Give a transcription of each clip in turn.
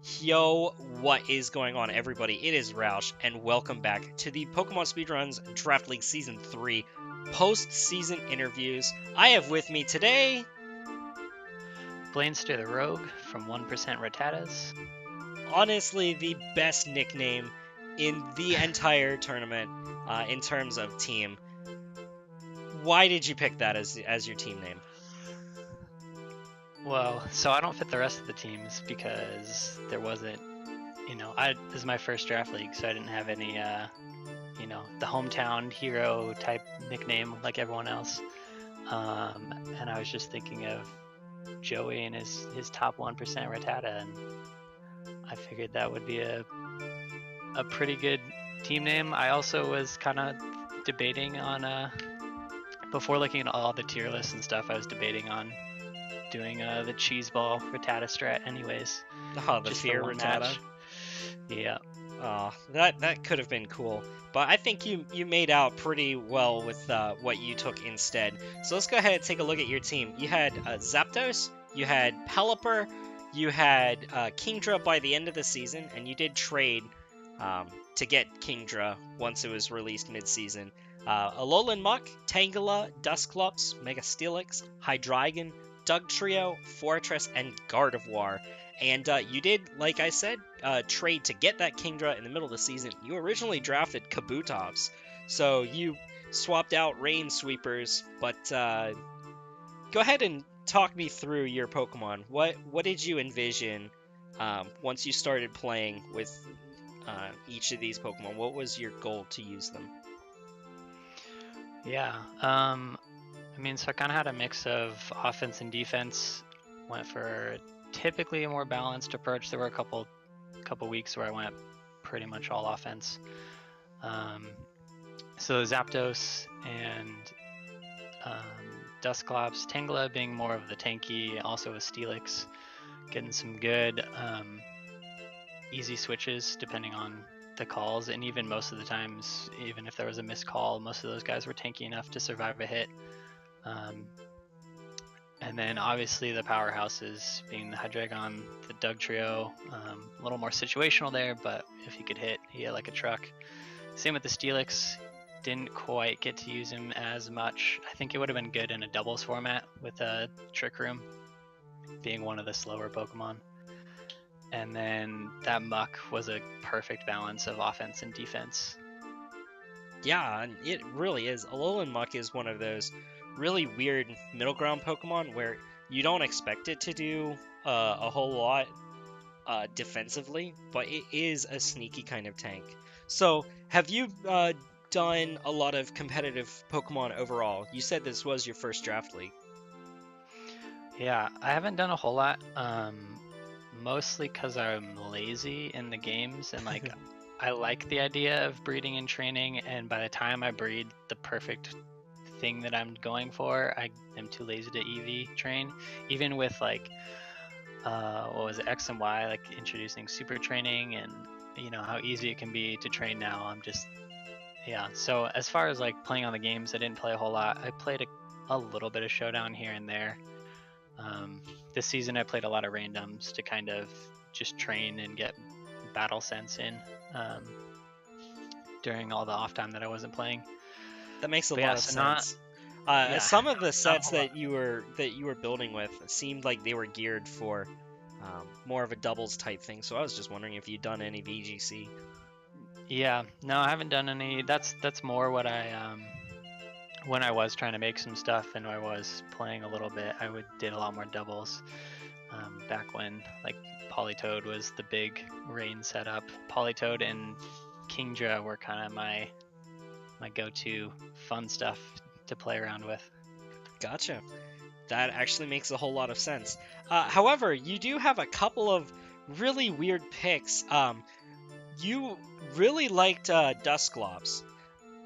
Yo, what is going on, everybody? It is Roush, and welcome back to the Pokemon Speedruns Draft League Season 3 post-season interviews. I have with me today... Blainester the Rogue from 1% Rattatas. honestly, the best nickname in the entire tournament in terms of team. Why did you pick that as your team name? Well, so I don't fit the rest of the teams because there wasn't, this is my first draft league, so I didn't have any, the hometown hero type nickname like everyone else. And I was just thinking of Joey and his top 1% Rattata, and I figured that would be a pretty good team name. I also was kind of debating on, before looking at all the tier lists and stuff, I was debating on doing the cheese ball Rattata strat anyways. Oh, the just fear for one Rattata? match. Yeah. Oh, that could have been cool. But I think you made out pretty well with what you took instead. So let's go ahead and take a look at your team. You had Zapdos, you had Pelipper, you had Kingdra by the end of the season, and you did trade to get Kingdra once it was released mid-season. Alolan Muck, Tangela, Dusclops, Mega Steelix, Hydreigon, Dugtrio, Fortress, and Gardevoir. And you did, like I said, trade to get that Kingdra in the middle of the season. You originally drafted Kabutops, so you swapped out Rain Sweepers. But go ahead and talk me through your Pokemon. What did you envision once you started playing with each of these Pokemon? What was your goal to use them? Yeah. So I kind of had a mix of offense and defense. Went for typically a more balanced approach. There were a couple weeks where I went pretty much all offense. So Zapdos and Dusclops, Tangela being more of the tanky, also a Steelix, getting some good easy switches depending on the calls, and even most of the times, even if there was a missed call, most of those guys were tanky enough to survive a hit. And then obviously the powerhouses being the Hydreigon, the Dugtrio, a little more situational there, but if he could hit, he hit like a truck. Same with the Steelix, didn't quite get to use him as much. I think it would have been good in a doubles format with a Trick Room being one of the slower Pokemon. And then that Muck was a perfect balance of offense and defense. Yeah, it really is. Alolan Muck is one of those really weird middle ground Pokemon where you don't expect it to do a whole lot defensively, but it is a sneaky kind of tank. So, have you done a lot of competitive Pokemon overall? You said this was your first draft league. Yeah, I haven't done a whole lot, mostly because I'm lazy in the games, and like I like the idea of breeding and training, and by the time I breed the perfect thing that I'm going for, I am too lazy to EV train. Even with like what was it, X and Y, like introducing super training and how easy it can be to train now. I'm just so as far as like playing on the games, I didn't play a whole lot. I played a little bit of Showdown here and there. This season I played a lot of randoms to kind of just train and get battle sense in during all the off time that I wasn't playing. That makes a lot of sense. Some of the sets that you were building with seemed like they were geared for more of a doubles type thing. So I was just wondering if you'd done any VGC. Yeah, no, I haven't done any. That's more what I when I was trying to make some stuff and I was playing a little bit, I did a lot more doubles. Back when like Politoed was the big rain setup. Politoed and Kingdra were kind of my go-to fun stuff to play around with. Gotcha. That actually makes a whole lot of sense. However, you do have a couple of really weird picks. You really liked Dusclops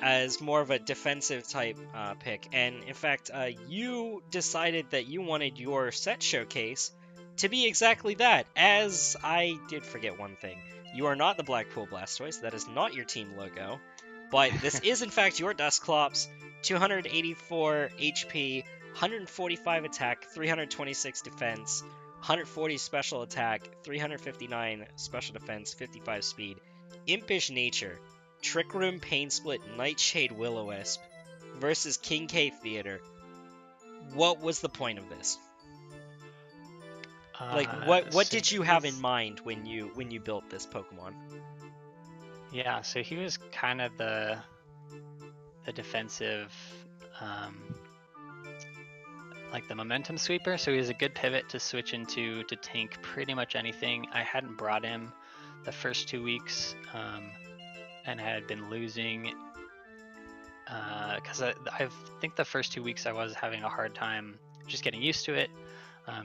as more of a defensive type pick, and in fact, you decided that you wanted your set showcase to be exactly that, as I did forget one thing. You are not the Blackpool Blastoise, that is not your team logo, but this is in fact your Dusclops, 284 HP, 145 attack, 326 defense, 140 special attack, 359 special defense, 55 speed, impish nature, Trick Room, Pain Split, Nightshade, Will-O-Wisp versus King K Theater. What was the point of this? Like, what So did you have in mind when you built this Pokemon? Yeah, so he was kind of the defensive, um, like the momentum sweeper. So he was a good pivot to switch into to tank pretty much anything. I hadn't brought him the first 2 weeks, and had been losing because I think the first 2 weeks I was having a hard time just getting used to it,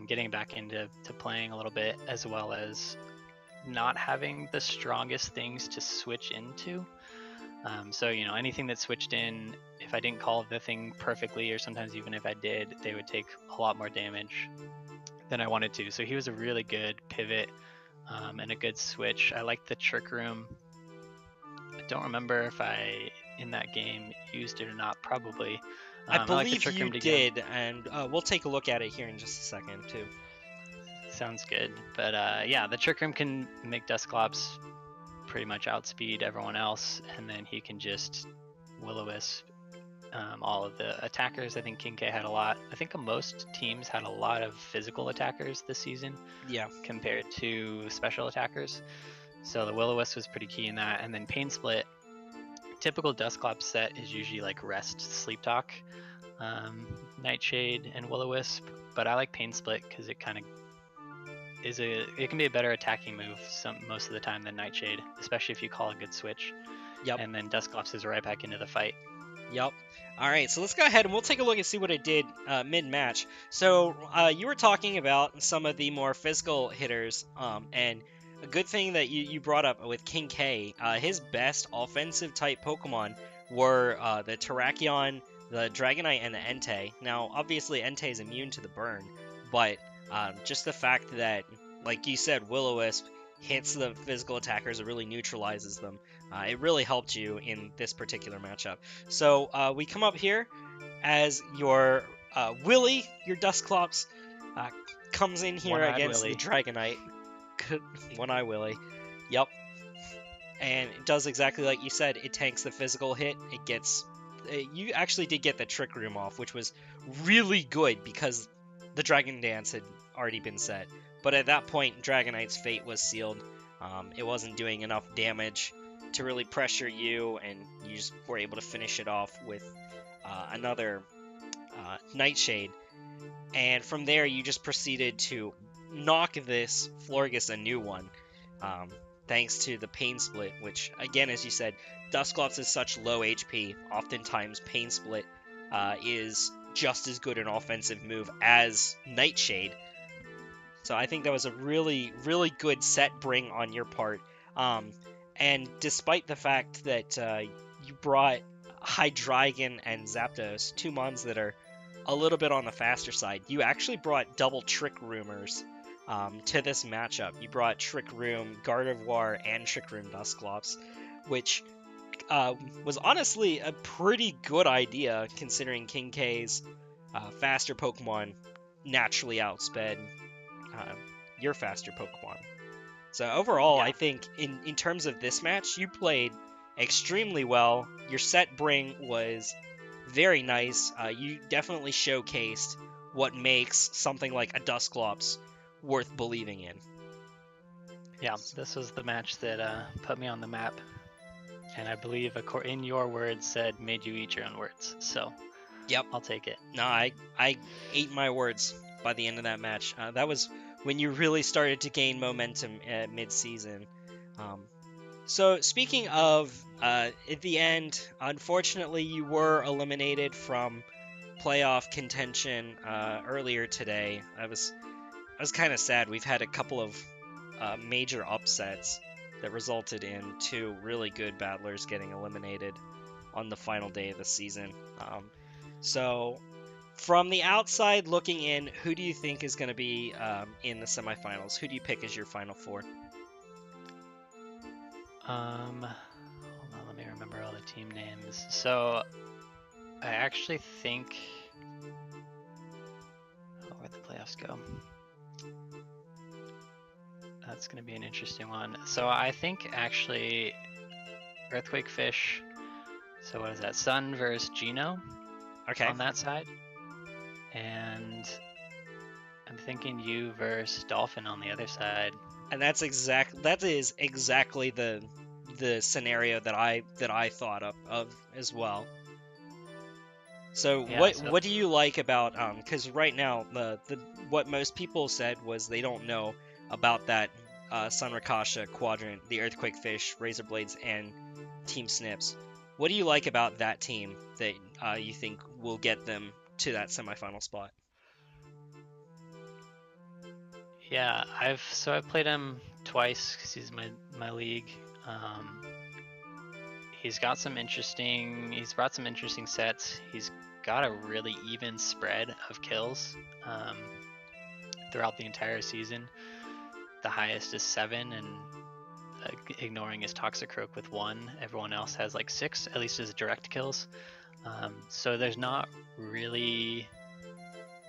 getting back into playing a little bit, as well as not having the strongest things to switch into. So, you know, anything that switched in, if I didn't call the thing perfectly, or sometimes even if I did, they would take a lot more damage than I wanted to. So he was a really good pivot, and a good switch. I liked the Trick Room. I don't remember if I, in that game, used it or not. Probably. I I like the believe Trick you Room to give. did, and we'll take a look at it here in just a second, too. Sounds good. But yeah, the Trick Room can make Dusclops pretty much outspeed everyone else, and then he can just Will-O-Wisp all of the attackers. I think King K had a lot. I think most teams had a lot of physical attackers this season. Yeah. Compared to special attackers. So the Will-O-Wisp was pretty key in that. And then Pain Split. Typical Dusclops set is usually like Rest, Sleep Talk, Nightshade, and Will-O-Wisp. But I like Pain Split because it kind of it can be a better attacking move most of the time than Nightshade, especially if you call a good switch. Yep. And then Dusclops is right back into the fight. Yep. All right, so let's go ahead and we'll take a look and see what it did mid-match. So you were talking about some of the more physical hitters, and a good thing that you brought up with King K, his best offensive type Pokemon were the Terrakion, the Dragonite, and the Entei. Now, obviously, Entei is immune to the burn, but just the fact that, like you said, Will-O-Wisp hits the physical attackers, it really neutralizes them. It really helped you in this particular matchup. So we come up here as your Willy, your Dusclops, comes in here One-eyed against Willy. the Dragonite. One-Eye Willy. Yep. And it does exactly like you said. It tanks the physical hit. It gets... you actually did get the Trick Room off, which was really good because the Dragon Dance had already been set. But at that point, Dragonite's fate was sealed. It wasn't doing enough damage to really pressure you, and you just were able to finish it off with another Nightshade. And from there, you just proceeded to knock this Florges a new one, thanks to the Pain Split, which, again, as you said, Dusclops is such low HP. Oftentimes, Pain Split is just as good an offensive move as Nightshade. So I think that was a really, really good set bring on your part. And despite the fact that you brought Hydreigon and Zapdos, two mons that are a little bit on the faster side, you actually brought double Trick Roomers to this matchup. You brought Trick Room Gardevoir and Trick Room Dusclops, which was honestly a pretty good idea considering King K's faster Pokemon naturally outsped your faster Pokemon. So overall, Yeah. I think in terms of this match, you played extremely well. Your set bring was very nice. You definitely showcased what makes something like a Dusclops worth believing in. Yeah, this was the match that put me on the map, and I believe, in your words, said made you eat your own words. So, yep, I'll take it. No, I ate my words by the end of that match. That was when you really started to gain momentum at mid-season. So speaking of, at the end, unfortunately, you were eliminated from playoff contention earlier today. I was kind of sad. We've had a couple of major upsets that resulted in two really good battlers getting eliminated on the final day of the season. So from the outside looking in, who do you think is going to be in the semifinals? Who do you pick as your final four? Hold on, let me remember all the team names. So, I actually think... where'd the playoffs go? that's going to be an interesting one. So I think actually Earthquake Fish. So what is that? Sun versus Geno Okay. on that side. And I'm thinking you versus Dolphin on the other side. And that is exactly the scenario that I thought of as well. So Yeah, what do you like about because right now the what most people said was they don't know about that Sunrakasha quadrant, the Earthquake Fish, Razor Blades, and Team Snips. What do you like about that team that you think will get them to that semifinal spot? yeah, I've played him twice because he's my league. He's brought some interesting sets. He's got a really even spread of kills throughout the entire season. The highest is 7, and ignoring his Toxicroak with 1, everyone else has like 6, at least as direct kills. So there's not really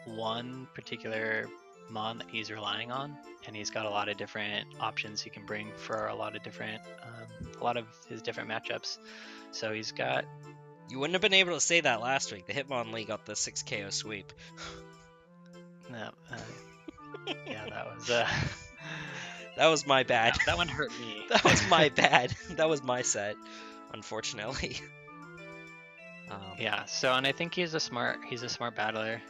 one particular mon that he's relying on, and he's got a lot of different options he can bring for a lot of his different matchups. So he's got. You wouldn't have been able to say that last week. The Hitmonlee got the 6 KO sweep. No, yeah, that was that was my bad. that one hurt me. That was my bad. That was my set, unfortunately. Yeah. So, and I think he's a smart battler.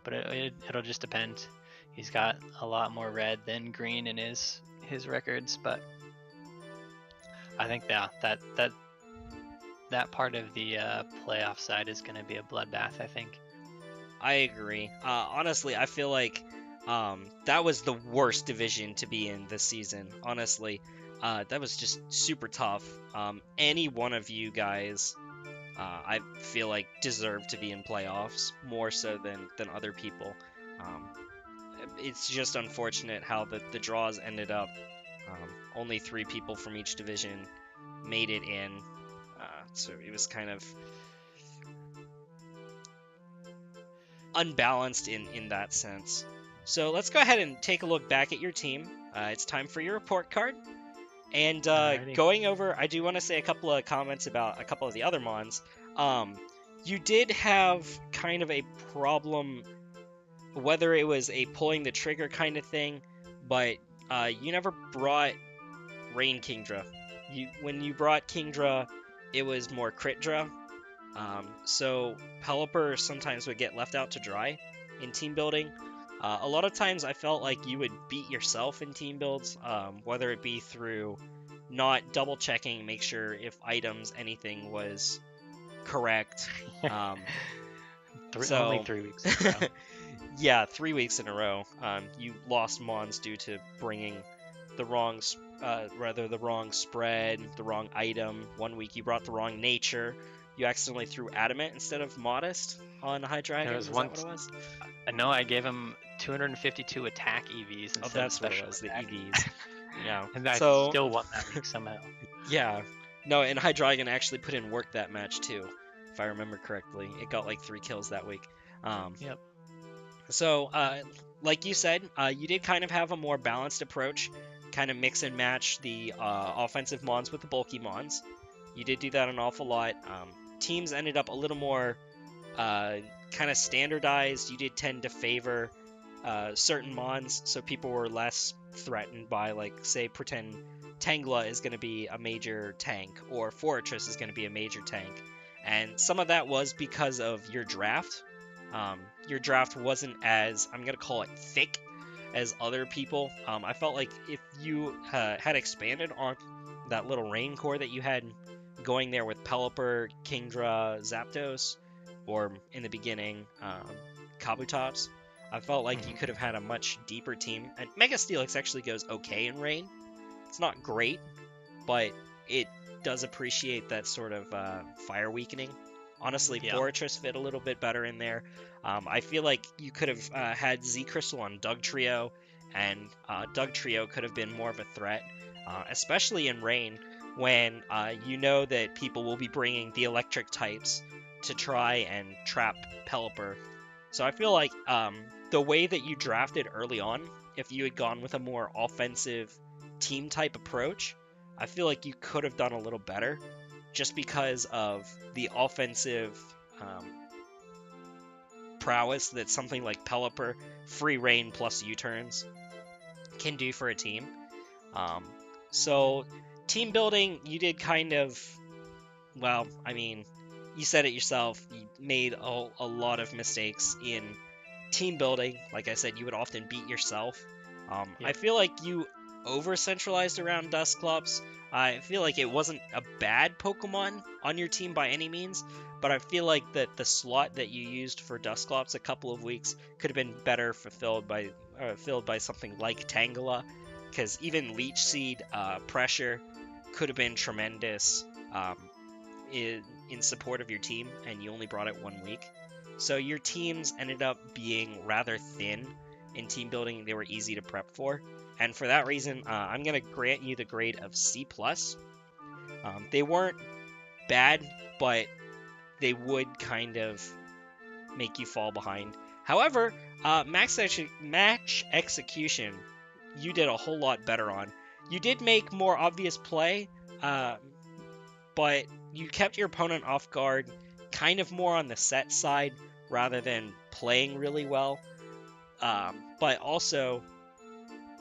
But it'll just depend. He's got a lot more red than green in his records, but I think that part of the playoff side is going to be a bloodbath, I think. I agree. Honestly, I feel like that was the worst division to be in this season. Honestly, that was just super tough. Any one of you guys, I feel like deserved to be in playoffs more so than other people. It's just unfortunate how the draws ended up. Only 3 people from each division made it in, so it was kind of unbalanced in that sense. So let's go ahead and take a look back at your team. It's time for your report card. And going over, I do want to say a couple of comments about a couple of the other mons. You did have kind of a problem, whether it was a pulling the trigger kind of thing, but you never brought Rain Kingdra. When you brought Kingdra, it was more crit draw. So Pelipper sometimes would get left out to dry in team building. A lot of times I felt like you would beat yourself in team builds, whether it be through not double checking, make sure if items, anything was correct. Only 3 weeks in a row. Yeah, 3 weeks in a row. You lost mons due to bringing the wrong spread, the wrong item. 1 week you brought the wrong nature. You accidentally threw Adamant instead of Modest on Hydreigon. That what it was? No, I gave him 252 attack EVs instead that's of special what it was, attack. the EVs. Yeah. And I still won that week somehow. Yeah. No, and Hydreigon actually put in work that match too, if I remember correctly. It got like 3 kills that week. Yep. So, like you said, you did kind of have a more balanced approach, kind of mix and match the offensive mons with the bulky mons. You did do that an awful lot. Teams ended up a little more kind of standardized. You did tend to favor certain mons, so people were less threatened by, like, say, pretend Tangela is going to be a major tank, or Fortress is going to be a major tank. And some of that was because of your draft. Your draft wasn't as, I'm going to call it, thick as other people. I felt like if you had expanded on that little rain core that you had going there with Pelipper, Kingdra, Zapdos, or in the beginning, Kabutops, I felt like you could have had a much deeper team. And Mega Steelix actually goes okay in rain. It's not great, but it does appreciate that sort of fire weakening. Honestly, Fortress fit a little bit better in there. I feel like you could have had Z-Crystal on Dugtrio, and Dugtrio could have been more of a threat, especially in rain, when you know that people will be bringing the electric types to try and trap Pelipper. So I feel like the way that you drafted early on if you had gone with a more offensive team type approach, I feel like you could have done a little better just because of the offensive prowess that something like Pelipper, free reign plus U-turns can do for a team. So team building, you did kind of, well, I mean, you said it yourself. You made a lot of mistakes in team building. Like I said, you would often beat yourself. I Yep. feel like you over centralized around Dusclops. I feel like it wasn't a bad Pokemon on your team by any means, but I feel like that the slot that you used for Dusclops a couple of weeks could have been better filled by something like Tangela, because even Leech Seed pressure could have been tremendous in support of your team, and you only brought it 1 week. So your teams ended up being rather thin in team building. They were easy to prep for, and for that reason, I'm going to grant you the grade of C+. They weren't bad, but they would kind of make you fall behind. However, match execution, you did a whole lot better on. You did make more obvious play, but you kept your opponent off guard kind of more on the set side rather than playing really well. But also,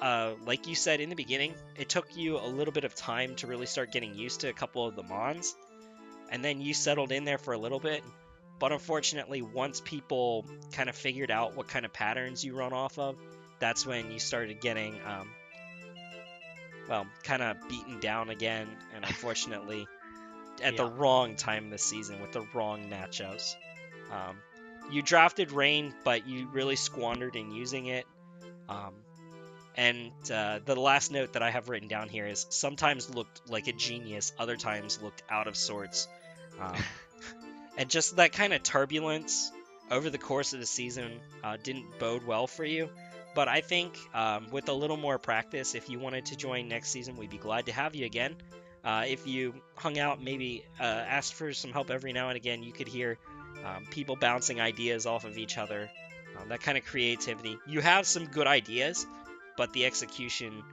like you said in the beginning, it took you a little bit of time to really start getting used to a couple of the Mons, and then you settled in there for a little bit. But unfortunately, once people kind of figured out what kind of patterns you run off of, that's when you started getting, kind of beaten down again, and unfortunately, at the wrong time this season with the wrong matchups. You drafted Rain, but you really squandered in using it. And the last note that I have written down here is sometimes looked like a genius, other times looked out of sorts. And just that kind of turbulence over the course of the season didn't bode well for you. But I think with a little more practice, if you wanted to join next season, we'd be glad to have you again. If you hung out, maybe asked for some help every now and again, you could hear people bouncing ideas off of each other. That kind of creativity. You have some good ideas, but the execution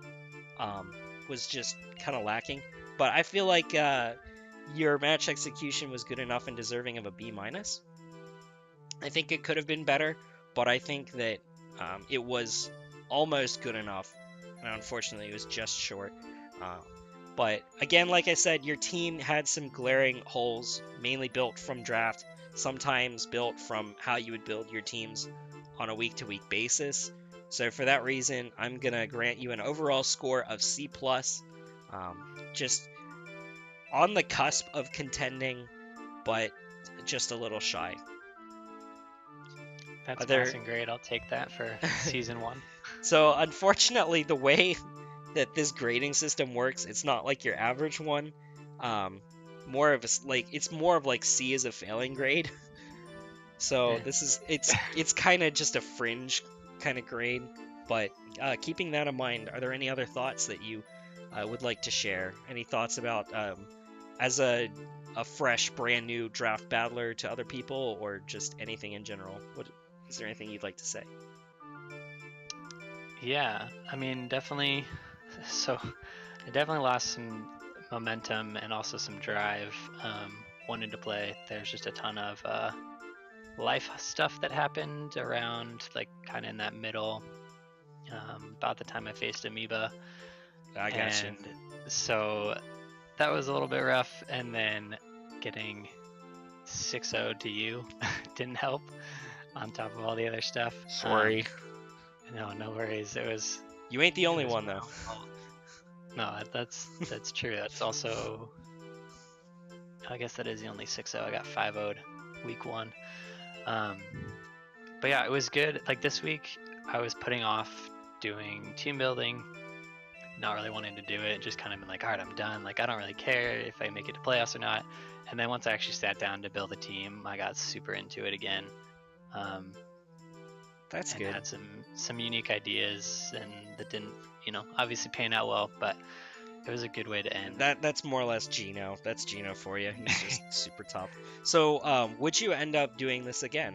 was just kind of lacking. But I feel like your match execution was good enough and deserving of a B-. I think it could have been better, but I think that it was almost good enough, and unfortunately it was just short. But again, like I said, your team had some glaring holes, mainly built from draft, sometimes built from how you would build your teams on a week-to-week basis. So for that reason, I'm going to grant you an overall score of C+. Just on the cusp of contending, but just a little shy. That's passing grade. I'll take that for season 1. So unfortunately, the way that this grading system works, it's not like your average one. It's more of like C is a failing grade. So it's kind of just a fringe kind of grade. But keeping that in mind, are there any other thoughts that you would like to share? Any thoughts about as a fresh, brand new draft battler to other people, or just anything in general? Is there anything you'd like to say? Yeah, I mean, definitely. So I definitely lost some momentum and also some drive wanting to play. There's just a ton of life stuff that happened around, like, kind of in that middle, about the time I faced Amoeba. I got you. So that was a little bit rough, and then getting 6-0 to you didn't help on top of all the other stuff. Sorry. No worries. It was. You ain't the only one though. No, that's true. That's also. I guess that is the only 6-0. I got 5-0'd week 1. But yeah, it was good. Like this week, I was putting off doing team building, not really wanting to do it. Just kind of been like, all right, I'm done. Like I don't really care if I make it to playoffs or not. And then once I actually sat down to build a team, I got super into it again. That's good. Had some unique ideas, and that didn't, obviously pan out well, but it was a good way to end. That's more or less Gino. That's Gino for you. He's just super top. So, would you end up doing this again?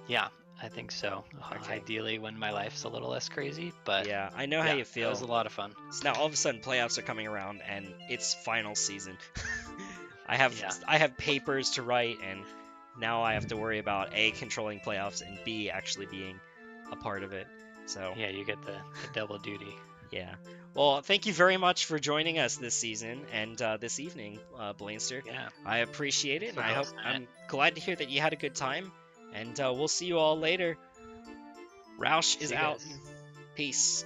Yeah, I think so. Okay. Ideally, when my life's a little less crazy, but Yeah, I know how yeah, you it feel. was a lot of fun. So now all of a sudden playoffs are coming around and it's final season. Yeah. I have papers to write and now I have to worry about A, controlling playoffs, and B, actually being a part of it. So Yeah, you get the double duty. yeah. Well, thank you very much for joining us this season and this evening, Blainester. Yeah. I appreciate it, Thanks and for I hope hosting it. I'm glad to hear that you had a good time. And we'll see you all later. Roush is See you out. guys. Peace.